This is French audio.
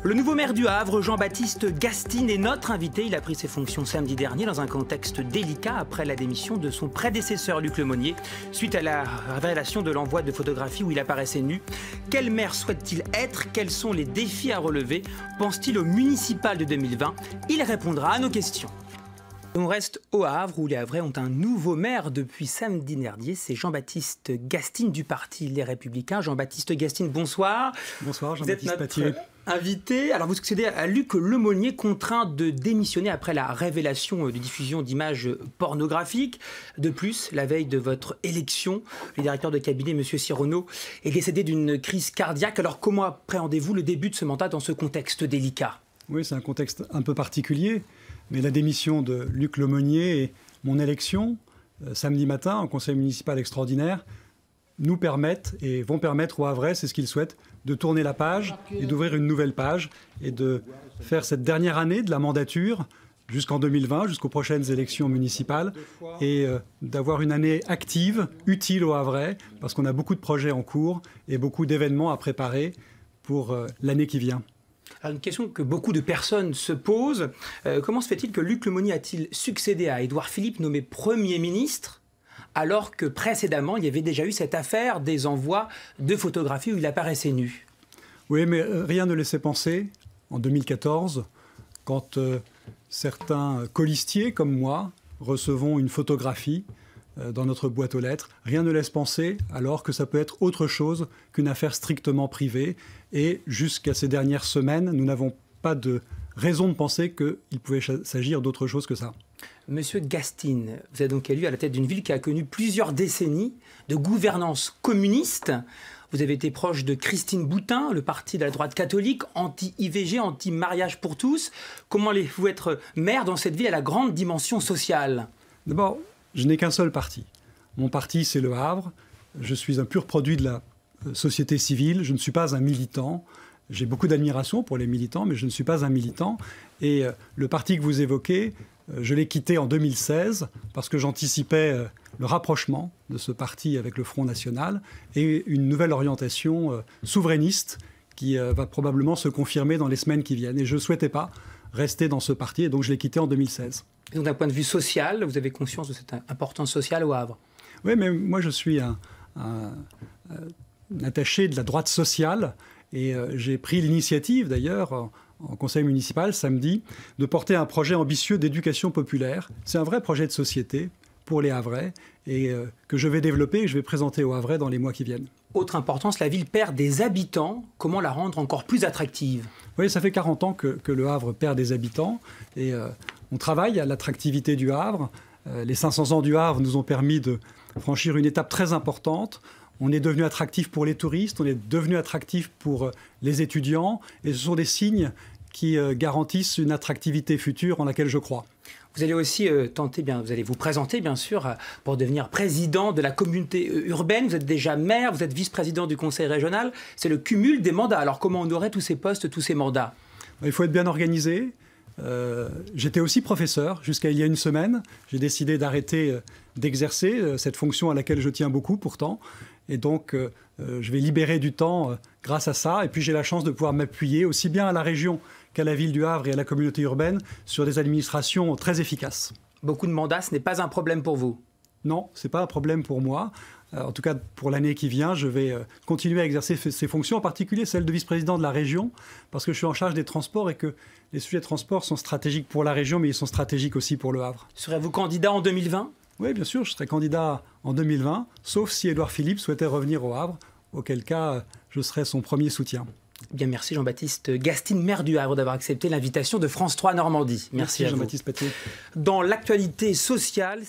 Le nouveau maire du Havre, Jean-Baptiste Gastine, est notre invité. Il a pris ses fonctions samedi dernier dans un contexte délicat après la démission de son prédécesseur Luc Lemonnier, suite à la révélation de l'envoi de photographies où il apparaissait nu. Quel maire souhaite-t-il être? Quels sont les défis à relever? Pense-t-il au municipal de 2020? Il répondra à nos questions. On reste au Havre où les Havrais ont un nouveau maire depuis samedi dernier. C'est Jean-Baptiste Gastine du parti Les Républicains. Jean-Baptiste Gastine, bonsoir. Bonsoir Jean-Baptiste Pathier. Invité. Alors vous succédez à Luc Lemonnier, contraint de démissionner après la révélation de diffusion d'images pornographiques. De plus, la veille de votre élection, le directeur de cabinet, M. Sirono, est décédé d'une crise cardiaque. Alors comment appréhendez-vous le début de ce mandat dans ce contexte délicat? Oui, c'est un contexte un peu particulier. Mais la démission de Luc Lemonnier et mon élection, samedi matin, en conseil municipal extraordinaire, nous permettent et vont permettre aux Havrais, c'est ce qu'ils souhaitent, de tourner la page et d'ouvrir une nouvelle page et de faire cette dernière année de la mandature jusqu'en 2020, jusqu'aux prochaines élections municipales et d'avoir une année active, utile aux Havrais, parce qu'on a beaucoup de projets en cours et beaucoup d'événements à préparer pour l'année qui vient. Alors une question que beaucoup de personnes se posent. Comment se fait-il que Luc Lemonnier a-t-il succédé à Édouard Philippe, nommé Premier ministre, alors que précédemment, il y avait déjà eu cette affaire des envois de photographies où il apparaissait nu? Oui, mais rien ne laissait penser, en 2014, quand certains colistiers comme moi recevons une photographie dans notre boîte aux lettres, rien ne laisse penser alors que ça peut être autre chose qu'une affaire strictement privée. Et jusqu'à ces dernières semaines, nous n'avons pas de raison de penser qu'il pouvait s'agir d'autre chose que ça. Monsieur Gastine, vous êtes donc élu à la tête d'une ville qui a connu plusieurs décennies de gouvernance communiste. Vous avez été proche de Christine Boutin, le parti de la droite catholique, anti-IVG, anti-mariage pour tous. Comment allez-vous être maire dans cette ville à la grande dimension sociale? D'abord, je n'ai qu'un seul parti. Mon parti, c'est le Havre. Je suis un pur produit de la société civile. Je ne suis pas un militant. J'ai beaucoup d'admiration pour les militants, mais je ne suis pas un militant. Et le parti que vous évoquez, je l'ai quitté en 2016 parce que j'anticipais le rapprochement de ce parti avec le Front National et une nouvelle orientation souverainiste qui va probablement se confirmer dans les semaines qui viennent. Et je ne souhaitais pas rester dans ce parti, et donc je l'ai quitté en 2016. Et donc d'un point de vue social, vous avez conscience de cette importance sociale au Havre? Oui, mais moi je suis un attaché de la droite sociale et j'ai pris l'initiative d'ailleurs en conseil municipal samedi de porter un projet ambitieux d'éducation populaire. C'est un vrai projet de société pour les Havrais et que je vais développer et que je vais présenter aux Havrais dans les mois qui viennent. Autre importance, la ville perd des habitants. Comment la rendre encore plus attractive? Oui, ça fait 40 ans que le Havre perd des habitants et on travaille à l'attractivité du Havre. Les 500 ans du Havre nous ont permis de franchir une étape très importante. On est devenu attractif pour les touristes, on est devenu attractif pour les étudiants et ce sont des signes qui garantissent une attractivité future en laquelle je crois. Vous allez aussi vous allez vous présenter bien sûr pour devenir président de la communauté urbaine. Vous êtes déjà maire, vous êtes vice-président du conseil régional. C'est le cumul des mandats. Alors comment on aurait tous ces postes, tous ces mandats? Il faut être bien organisé. J'étais aussi professeur jusqu'à il y a une semaine. J'ai décidé d'arrêter d'exercer cette fonction à laquelle je tiens beaucoup pourtant. Et donc, je vais libérer du temps grâce à ça. Et puis, j'ai la chance de pouvoir m'appuyer aussi bien à la région qu'à la ville du Havre et à la communauté urbaine sur des administrations très efficaces. Beaucoup de mandats, ce n'est pas un problème pour vous? Non, ce n'est pas un problème pour moi. En tout cas, pour l'année qui vient, je vais continuer à exercer ces fonctions, en particulier celle de vice-président de la région, parce que je suis en charge des transports et que les sujets de transport sont stratégiques pour la région, mais ils sont stratégiques aussi pour le Havre. Serez-vous candidat en 2020? Oui, bien sûr, je serai candidat en 2020, sauf si Édouard Philippe souhaitait revenir au Havre, auquel cas je serai son premier soutien. Bien, merci Jean-Baptiste Gastine, maire du Havre, d'avoir accepté l'invitation de France 3 Normandie. Merci Jean-Baptiste Pathier. Dans l'actualité sociale...